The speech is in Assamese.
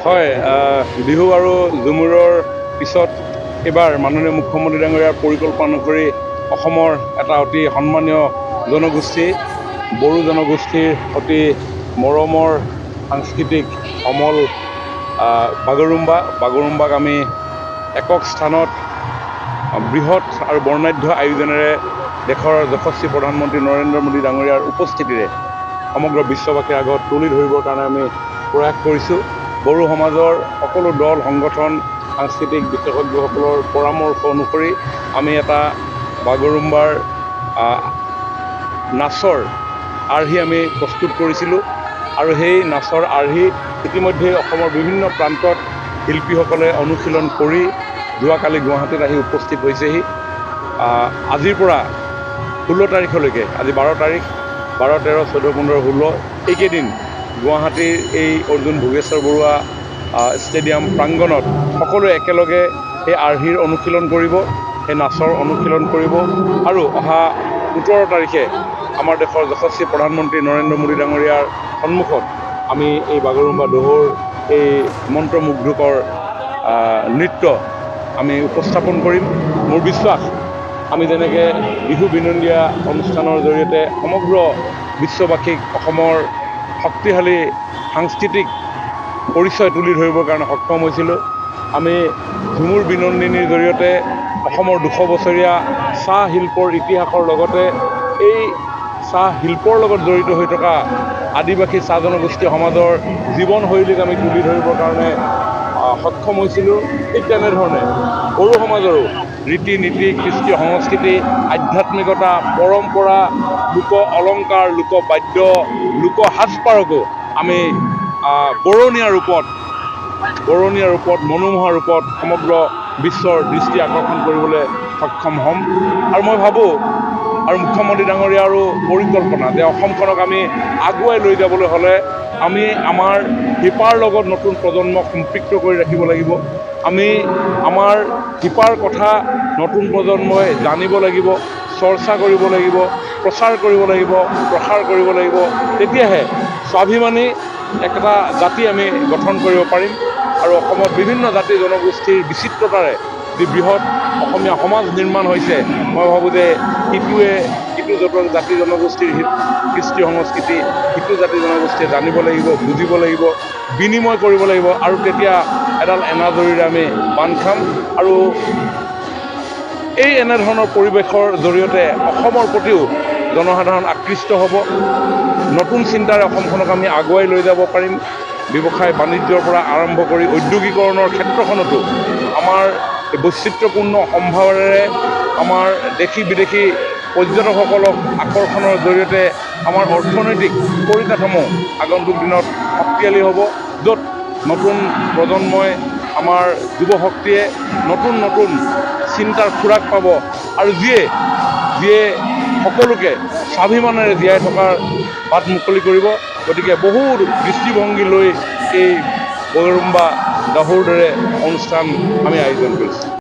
হয়, বিহু আৰু ঝুমুৰৰ পিছত এইবাৰ মাননীয় মুখ্যমন্ত্ৰী ডাঙৰীয়াৰ পৰিকল্পনা অনুসৰি অসমৰ এটা অতি সন্মানীয় জনগোষ্ঠী বড়ো জনগোষ্ঠীৰ অতি মৰমৰ সাংস্কৃতিক সমল বাগৰুম্বাক আমি একক স্থানত বৃহৎ আৰু বৰ্ণাঢ্য আয়োজনেৰে দেশৰ যশস্বী প্ৰধানমন্ত্ৰী নৰেন্দ্ৰ মোদী ডাঙৰীয়াৰ উপস্থিতিৰে সমগ্ৰ বিশ্ববাসীৰ আগত তুলি ধৰিবৰ কাৰণে আমি প্ৰয়াস কৰিছোঁ। বড়ো সমাজৰ সকলো দল সংগঠন সাংস্কৃতিক বিশেষজ্ঞসকলৰ পৰামৰ্শ অনুসৰি আমি এটা বাগৰুম্বাৰ নাচৰ আৰ্হি আমি প্ৰস্তুত কৰিছিলোঁ আৰু সেই নাচৰ আৰ্হি ইতিমধ্যে অসমৰ বিভিন্ন প্ৰান্তত শিল্পীসকলে অনুশীলন কৰি যোৱাকালি গুৱাহাটীত আহি উপস্থিত হৈছেহি। আজিৰ পৰা 16 তাৰিখলৈকে, আজি 12 তাৰিখ, 12, 13, 14, 15, 16 এইকেইদিন গুৱাহাটীৰ এই অৰ্জুন ভোগেশ্বৰ বৰুৱা ষ্টেডিয়াম প্ৰাংগণত সকলোৱে একেলগে সেই আৰ্হিৰ অনুশীলন কৰিব, সেই নাচৰ অনুশীলন কৰিব আৰু অহা 17 তাৰিখে আমাৰ দেশৰ যশস্বী প্ৰধানমন্ত্ৰী নৰেন্দ্ৰ মোদী ডাঙৰীয়াৰ সন্মুখত আমি এই বাগৰুম্বা দহৌৰ এই মন্ত্ৰমুগ্ধকৰ নৃত্য আমি উপস্থাপন কৰিম। মোৰ বিশ্বাস আমি যেনেকৈ বিহু বিনন্দীয়া অনুষ্ঠানৰ জৰিয়তে সমগ্ৰ বিশ্ববাসীক অসমৰ শক্তিশালী সাংস্কৃতিক পৰিচয় তুলি ধৰিবৰ কাৰণে সক্ষম হৈছিলোঁ, আমি ঝুমুৰ বিনন্দিনীৰ জৰিয়তে অসমৰ 200 বছৰীয়া চাহ শিল্পৰ ইতিহাসৰ লগতে এই চাহ শিল্পৰ লগত জড়িত হৈ থকা আদিবাসী চাহ জনগোষ্ঠী সমাজৰ জীৱনশৈলীক আমি তুলি ধৰিবৰ কাৰণে সক্ষম হৈছিলোঁ। ঠিক তেনেধৰণে বড়ো সমাজৰো ৰীতি নীতি, কৃষ্টি সংস্কৃতি, আধ্যাত্মিকতা, পৰম্পৰা, লোক অলংকাৰ, লোক বাদ্য, লোক সাজপাৰকো আমি বৰণীয়া ৰূপত মনোমোহা ৰূপত সমগ্ৰ বিশ্বৰ দৃষ্টি আকৰ্ষণ কৰিবলৈ সক্ষম হ'ম। আৰু মই ভাবোঁ আৰু মুখ্যমন্ত্ৰী ডাঙৰীয়াৰো পৰিকল্পনা যে অসমখনক আমি আগুৱাই লৈ যাবলৈ হ'লে আমি আমাৰ শিপাৰ লগত নতুন প্ৰজন্মক সম্পৃক্ত কৰি ৰাখিব লাগিব। আমি আমাৰ শিপাৰ কথা নতুন প্ৰজন্মই জানিব লাগিব, চৰ্চা কৰিব লাগিব, প্ৰচাৰ কৰিব লাগিব, প্ৰসাৰ কৰিব লাগিব। তেতিয়াহে স্বাভিমানী একটা জাতি আমি গঠন কৰিব পাৰিম আৰু অসমত বিভিন্ন জাতি জনগোষ্ঠীৰ বিচিত্ৰতাৰে যি বৃহৎ অসমীয়া সমাজ নিৰ্মাণ হৈছে, মই ভাবোঁ যে ইটো জাতি জনগোষ্ঠীৰ কৃষ্টি সংস্কৃতি সিটো জাতি জনগোষ্ঠীয়ে জানিব লাগিব, বুজিব লাগিব, বিনিময় কৰিব লাগিব আৰু তেতিয়া এডাল এনাজৰীৰে আমি বান্ধ খাম আৰু এই এনেধৰণৰ পৰিৱেশৰ জৰিয়তে অসমৰ প্ৰতিও জনসাধাৰণ আকৃষ্ট হ'ব। নতুন চিন্তাৰে অসমখনক আমি আগুৱাই লৈ যাব পাৰিম। ব্যৱসায় বাণিজ্যৰ পৰা আৰম্ভ কৰি ঔদ্যোগিকৰণৰ ক্ষেত্ৰখনতো আমাৰ বৈচিত্ৰ্যপূৰ্ণ সম্ভাৱনাৰে আমাৰ দেশী বিদেশী পৰ্যটকসকলক আকৰ্ষণৰ জৰিয়তে আমাৰ অৰ্থনৈতিক পৰিকাঠামো আগন্তুক দিনত শক্তিশালী হ'ব, য'ত নতুন প্ৰজন্মই আমাৰ যুৱশক্তিয়ে নতুন চিন্তাৰ খোৰাক পাব আৰু যিয়ে সকলোকে স্বাভিমানেৰে জীয়াই থকাৰ বাট মুকলি কৰিব। গতিকে বহু দৃষ্টিভংগী লৈ এই বাগৰুম্বা দহৌৰ দৰে অনুষ্ঠান আমি আয়োজন কৰিছোঁ।